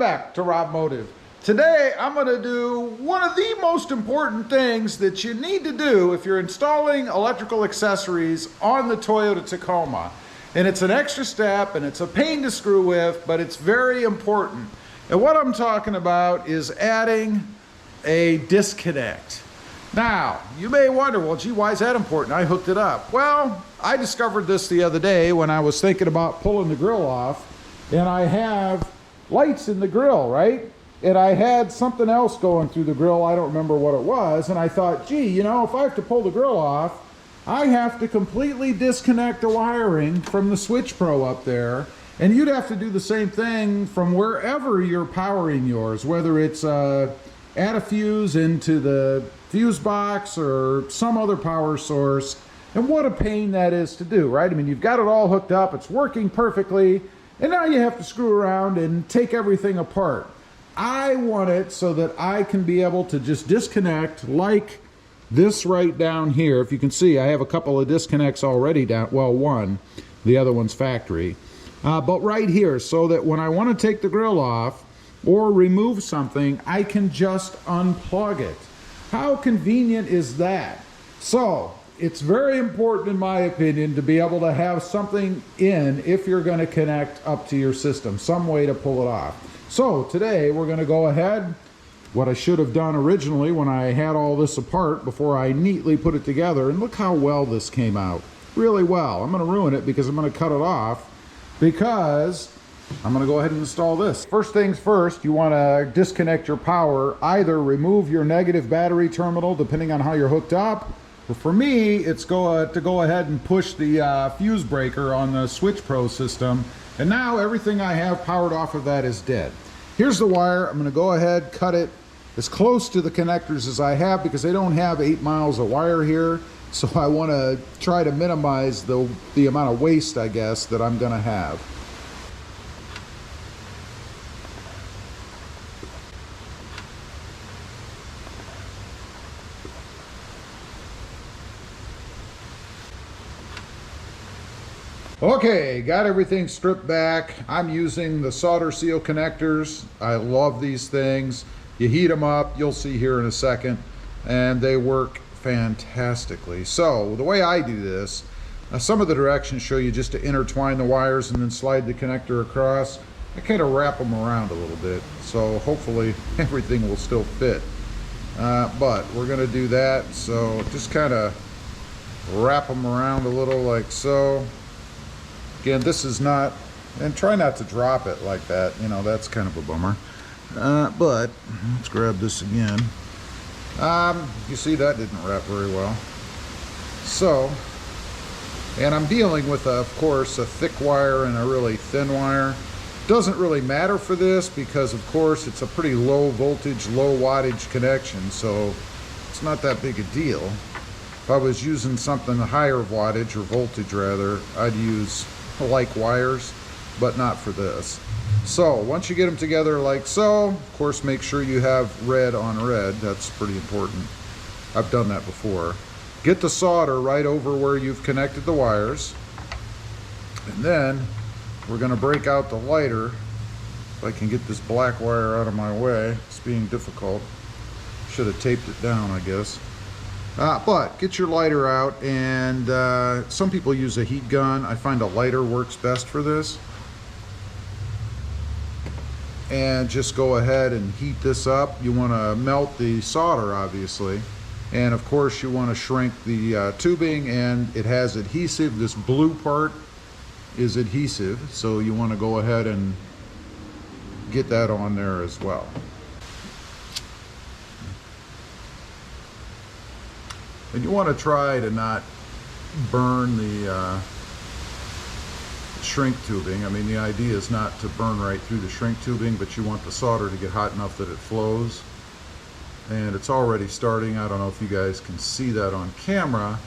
back to RobMotive. Today I'm going to do one of the most important things that you need to do if you're installing electrical accessories on the Toyota Tacoma. And it's an extra step and it's a pain to screw with, but it's very important. And what I'm talking about is adding a disconnect. Now, you may wonder, well, gee, why is that important? I hooked it up. Well, I discovered this the other day when I was thinking about pulling the grill off, and I have lights in the grill, right? And I had something else going through the grill. I don't remember what it was. And I thought, gee, you know, if I have to pull the grill off, I have to completely disconnect the wiring from the switch pro up there. And you'd have to do the same thing from wherever you're powering yours, whether it's add a fuse into the fuse box or some other power source. And what a pain that is to do, right? I mean, you've got it all hooked up, it's working perfectly, and now you have to screw around and take everything apart. I want it so that I can be able to just disconnect like this right down here. If you can see, I have a couple of disconnects already down, well, one, the other one's factory. But right here, so that when I want to take the grill off or remove something, I can just unplug it. How convenient is that? So, it's very important in my opinion to be able to have something in if you're going to connect up to your system, some way to pull it off. So today we're going to go ahead, what I should have done originally when I had all this apart before I neatly put it together, and look how well this came out. Really well. I'm going to ruin it because I'm going to cut it off because I'm going to go ahead and install this. First things first, you want to disconnect your power. Either remove your negative battery terminal depending on how you're hooked up, or for me it's to go ahead and push the fuse breaker on the Switch Pro system. And now everything I have powered off of that is dead. Here's the wire. I'm going to go ahead, cut it as close to the connectors as I have because they don't have 8 miles of wire here. So I want to try to minimize the amount of waste, I guess, that I'm going to have. Okay, got everything stripped back. I'm using the solder seal connectors. I love these things. You heat them up, you'll see here in a second, and they work fantastically. So the way I do this, some of the directions show you just to intertwine the wires and then slide the connector across. I kind of wrap them around a little bit, so hopefully everything will still fit. But we're going to do that, so just kind of wrap them around a little like so. Again, this is not, and try not to drop it like that, you know, that's kind of a bummer. But let's grab this again. You see that didn't wrap very well. So, and I'm dealing with, of course, a thick wire and a really thin wire. Doesn't really matter for this because, of course, it's a pretty low voltage, low wattage connection, so it's not that big a deal. If I was using something higher wattage, or voltage rather, I'd use like wires, but not for this. So once you get them together like so, of course make sure you have red on red. That's pretty important. I've done that before. Get the solder right over where you've connected the wires, and then we're going to break out the lighter. If I can get this black wire out of my way, it's being difficult. Should have taped it down, I guess. But get your lighter out, and some people use a heat gun. I find a lighter works best for this. And just go ahead and heat this up. You want to melt the solder, obviously. And of course you want to shrink the tubing, and it has adhesive. This blue part is adhesive, so you want to go ahead and get that on there as well. And you want to try to not burn the shrink tubing. I mean, the idea is not to burn right through the shrink tubing, but you want the solder to get hot enough that it flows. And it's already starting. I don't know if you guys can see that on camera,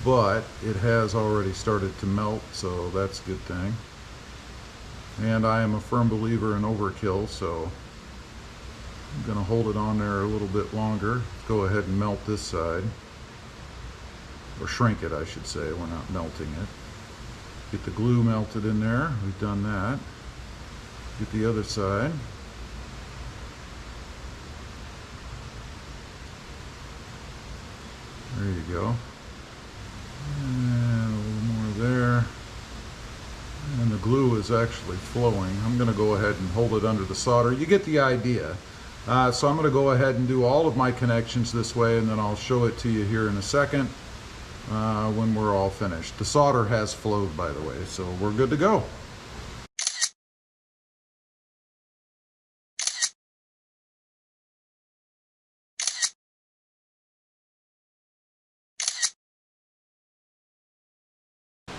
but it has already started to melt, so that's a good thing. And I am a firm believer in overkill, so I'm going to hold it on there a little bit longer. Go ahead and melt this side. Or shrink it, I should say. We're not melting it. Get the glue melted in there. We've done that. Get the other side. we go. And a little more there. And the glue is actually flowing. I'm going to go ahead and hold it under the solder. You get the idea. So I'm going to go ahead and do all of my connections this way, and then I'll show it to you here in a second when we're all finished. The solder has flowed, by the way, so we're good to go.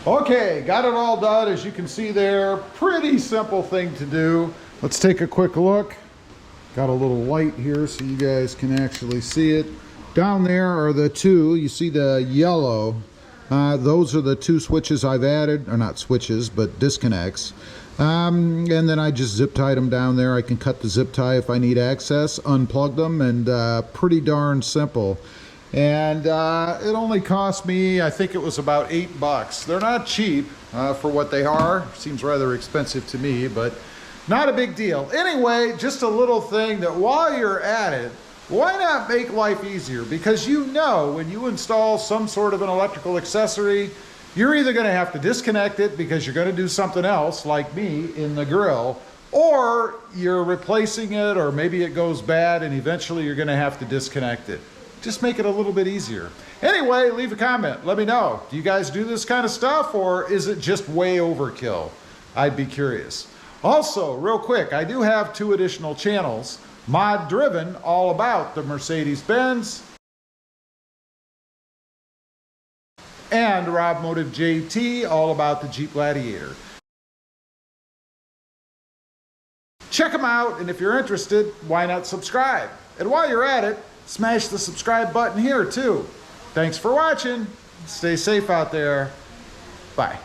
Okay, got it all done. As you can see there, pretty simple thing to do. Let's take a quick look. Got a little light here so you guys can actually see it. Down there are the two, you see the yellow. Those are the two switches I've added, or not switches, but disconnects. And then I just zip tied them down there. I can cut the zip tie if I need access, unplug them, and pretty darn simple. And it only cost me, I think it was about $8. They're not cheap for what they are. Seems rather expensive to me, but not a big deal. Anyway, just a little thing that while you're at it, why not make life easier? Because you know when you install some sort of an electrical accessory, you're either going to have to disconnect it because you're going to do something else, like me in the grill, or you're replacing it, or maybe it goes bad and eventually you're going to have to disconnect it. Just make it a little bit easier. Anyway, leave a comment. Let me know. Do you guys do this kind of stuff, or is it just way overkill? I'd be curious. Also, real quick, I do have 2 additional channels. Mod Driven, all about the Mercedes-Benz. And RobMotive JT, all about the Jeep Gladiator. Check them out, and if you're interested, why not subscribe? And while you're at it, smash the subscribe button here too. Thanks for watching. Stay safe out there. Bye.